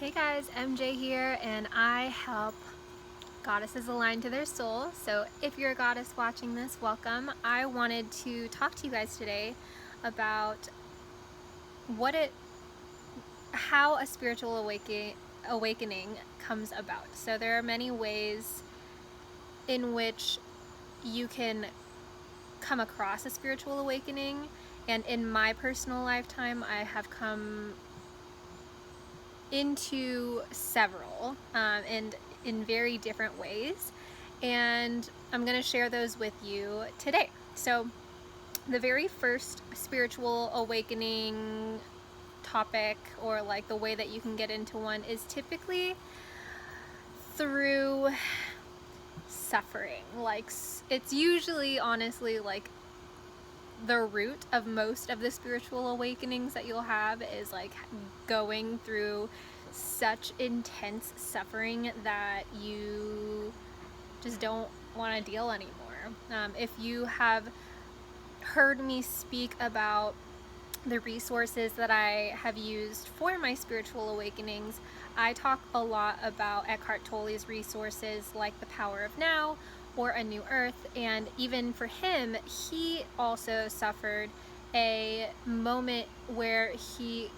Hey guys, MJ here, and I help goddesses align to their soul. So if you're a goddess watching this, welcome. I wanted to talk to you guys today about how a spiritual awakening comes about. So there are many ways in which you can come across a spiritual awakening, and in my personal lifetime, I have come into several and in very different ways, and I'm going to share those with you today. So the very first spiritual awakening topic, or like the way that you can get into one, is typically through suffering. Like, it's usually honestly like the root of most of the spiritual awakenings that you'll have is like going through such intense suffering that you just don't want to deal anymore. If you have heard me speak about the resources that I have used for my spiritual awakenings, I talk a lot about Eckhart Tolle's resources like The Power of Now or A New Earth, and even for him, he also suffered a moment where he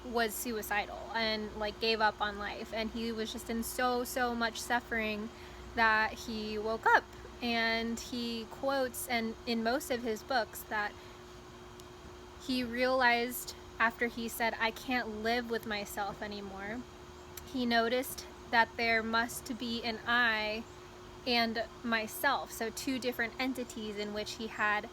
was suicidal and like gave up on life, and he was just in so much suffering that he woke up. And he quotes, and in most of his books, that he realized after he said, "I can't live with myself anymore," he noticed that there must be an I and myself, so two different entities in which he had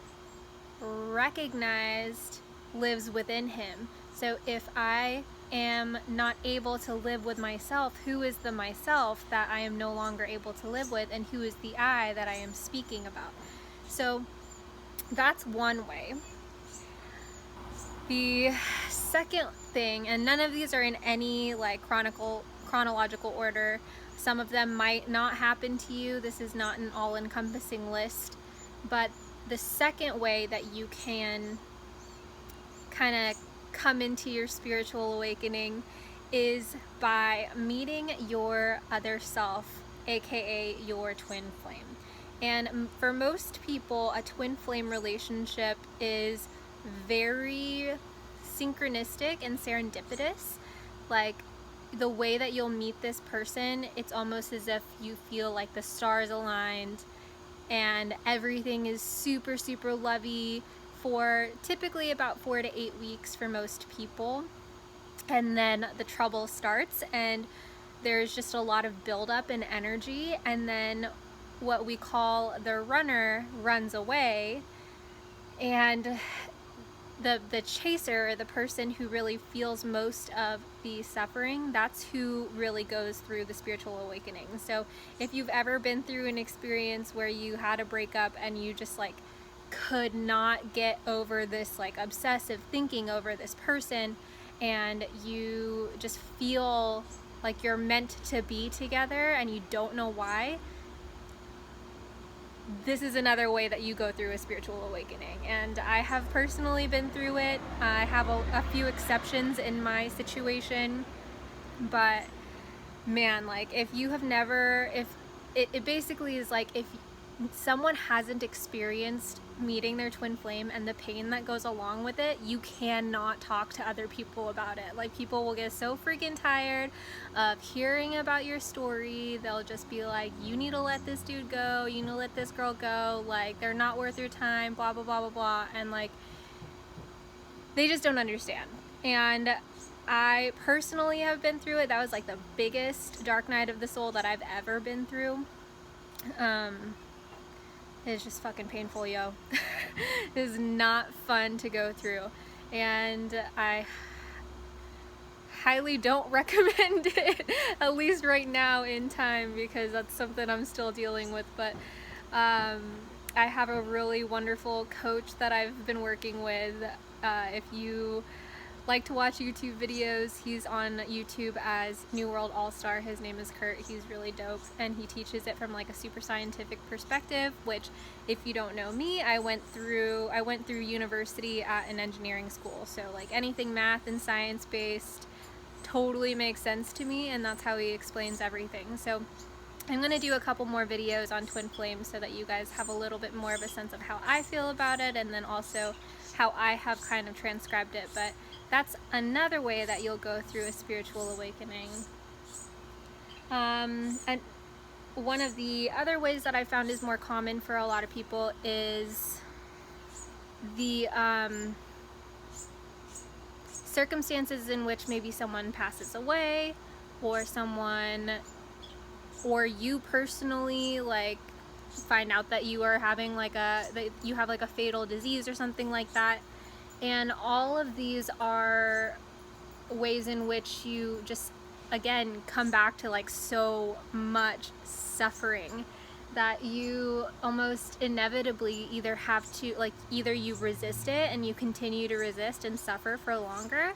recognized lives within him. So if I am not able to live with myself, who is the myself that I am no longer able to live with, and who is the I that I am speaking about? So that's one way. The second thing, and none of these are in any like chronological order. Some of them might not happen to you. This is not an all-encompassing list. But the second way that you can kind of come into your spiritual awakening is by meeting your other self, aka your twin flame. And for most people, a twin flame relationship is very synchronistic and serendipitous. Like, the way that you'll meet this person, it's almost as if you feel like the stars aligned and everything is super lovey for typically about 4 to 8 weeks for most people. And then the trouble starts, and there's just a lot of buildup in energy, and then what we call the runner runs away, and the chaser, the person who really feels most of the suffering, that's who really goes through the spiritual awakening. So if you've ever been through an experience where you had a breakup and you just like could not get over this like obsessive thinking over this person, and you just feel like you're meant to be together and you don't know why, this is another way that you go through a spiritual awakening. And I have personally been through it. I have a few exceptions in my situation, but man, like if you have never, if it basically is like if someone hasn't experienced meeting their twin flame and the pain that goes along with it, you cannot talk to other people about it. Like, people will get so freaking tired of hearing about your story. They'll just be like, you need to let this dude go, you need to let this girl go, like they're not worth your time, blah blah blah blah blah. And like, they just don't understand. And I personally have been through it. That was like the biggest dark night of the soul that I've ever been through. It's just fucking painful, yo. It is not fun to go through, and I highly don't recommend it, at least right now in time, because that's something I'm still dealing with. But I have a really wonderful coach that I've been working with. If you like to watch YouTube videos, he's on YouTube as New World All-Star. His name is Kurt. He's really dope, and he teaches it from like a super scientific perspective, which, if you don't know me, I went through university at an engineering school, so like anything math and science based, totally makes sense to me, and that's how he explains everything. So I'm going to do a couple more videos on twin flames so that you guys have a little bit more of a sense of how I feel about it, and then also how I have kind of transcribed it. But that's another way that you'll go through a spiritual awakening. And one of the other ways that I found is more common for a lot of people is the circumstances in which maybe someone passes away, or you personally like find out that you are having that you have like a fatal disease or something like that. And all of these are ways in which you just again come back to like so much suffering that you almost inevitably either have to either you resist it and you continue to resist and suffer for longer,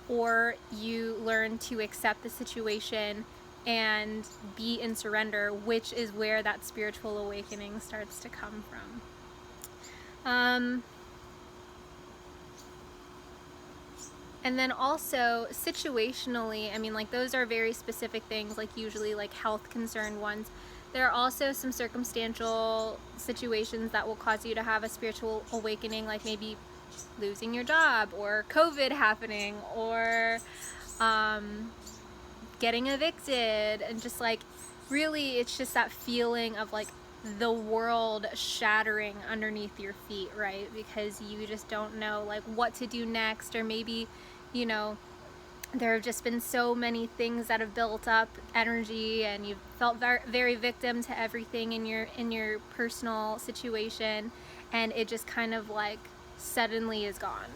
or you learn to accept the situation and be in surrender, which is where that spiritual awakening starts to come from. And then also situationally, I mean, like those are very specific things, like usually like health concerned ones. There are also some circumstantial situations that will cause you to have a spiritual awakening, like maybe losing your job, or COVID happening, or getting evicted, and just like really it's just that feeling of like the world shattering underneath your feet, right? Because you just don't know like what to do next, or maybe, you know, there have just been so many things that have built up energy, and you've felt very, very victim to everything in your personal situation, and it just kind of like suddenly is gone.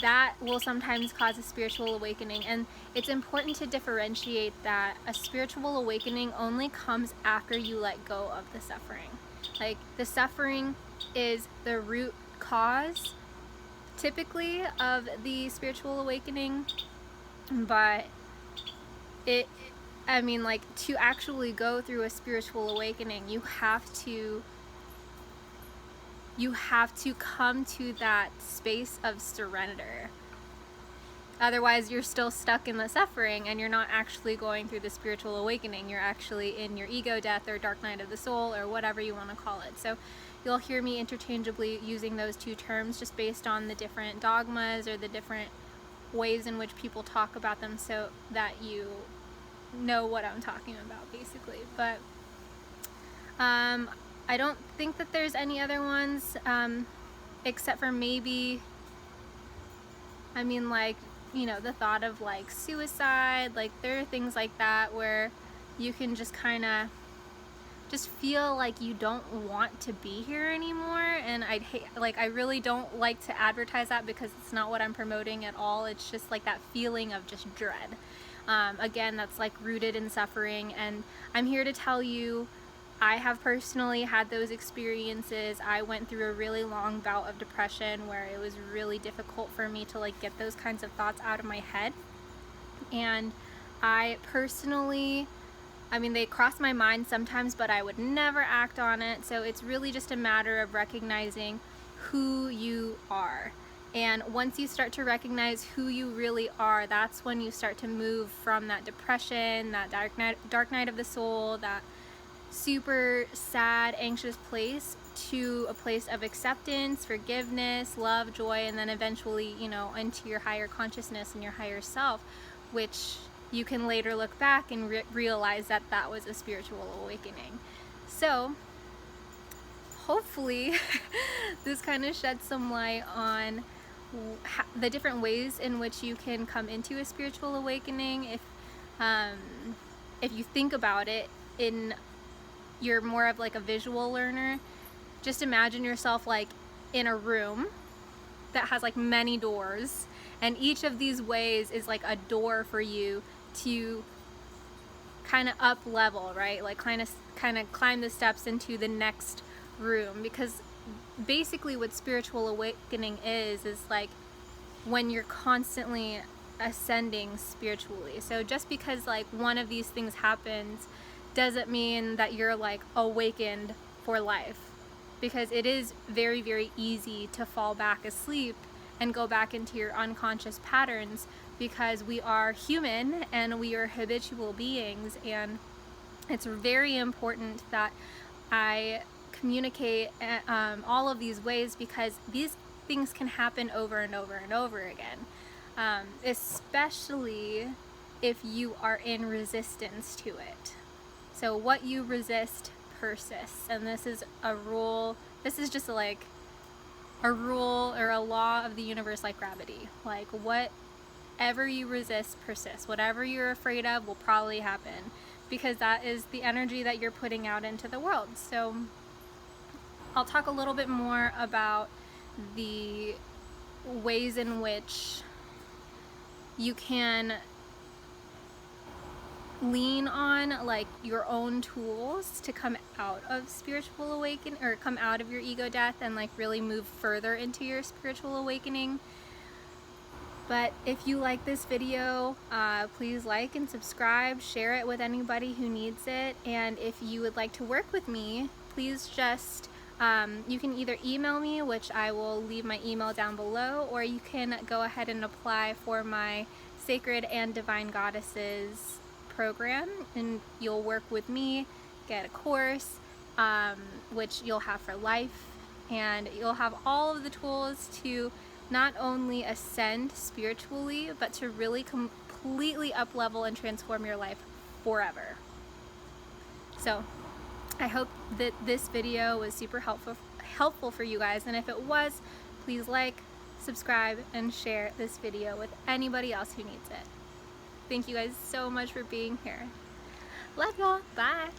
That will sometimes cause a spiritual awakening, and it's important to differentiate that a spiritual awakening only comes after you let go of the suffering. Like the suffering is the root cause typically of the spiritual awakening, but I mean, like, to actually go through a spiritual awakening, you have to come to that space of surrender. Otherwise, you're still stuck in the suffering, and you're not actually going through the spiritual awakening. You're actually in your ego death, or dark night of the soul, or whatever you want to call it. So you'll hear me interchangeably using those two terms just based on the different dogmas or the different ways in which people talk about them, so that you know what I'm talking about, basically. But I don't think that there's any other ones, except for maybe, I mean, like, you know, the thought of like suicide. Like there are things like that where you can just kind of just feel like you don't want to be here anymore, and I really don't like to advertise that, because it's not what I'm promoting at all. It's just like that feeling of just dread. Again, that's like rooted in suffering, and I'm here to tell you I have personally had those experiences. I went through a really long bout of depression where it was really difficult for me to like get those kinds of thoughts out of my head, and I personally, I mean, they cross my mind sometimes, but I would never act on it. So it's really just a matter of recognizing who you are. And once you start to recognize who you really are, that's when you start to move from that depression, that dark night of the soul, that super sad, anxious place, to a place of acceptance, forgiveness, love, joy, and then eventually, you know, into your higher consciousness and your higher self, which you can later look back and realize that that was a spiritual awakening. So hopefully this kind of sheds some light on the different ways in which you can come into a spiritual awakening. If you think about it, you're more of like a visual learner. Just imagine yourself like in a room that has like many doors, and each of these ways is like a door for you to kind of up level, right? Like kind of climb the steps into the next room. Because basically what spiritual awakening is like when you're constantly ascending spiritually. So just because like one of these things happens doesn't mean that you're like awakened for life, because it is very, very easy to fall back asleep and go back into your unconscious patterns, because we are human and we are habitual beings, and it's very important that I communicate all of these ways, because these things can happen over and over and over again, especially if you are in resistance to it. So what you resist persists, and this is a rule. This is just like a rule or a law of the universe, like gravity. Like, whatever you resist persists. Whatever you're afraid of will probably happen, because that is the energy that you're putting out into the world. So I'll talk a little bit more about the ways in which you can lean on like your own tools to come out of spiritual awakening, or come out of your ego death and like really move further into your spiritual awakening. But if you like this video, please like and subscribe, share it with anybody who needs it. And if you would like to work with me, please just you can either email me, which I will leave my email down below, or you can go ahead and apply for my Sacred and Divine Goddesses program, and you'll work with me, get a course, which you'll have for life, and you'll have all of the tools to not only ascend spiritually, but to really completely up level and transform your life forever. So I hope that this video was super helpful for you guys, and if it was, please like, subscribe, and share this video with anybody else who needs it. Thank you guys so much for being here. Love y'all. Bye.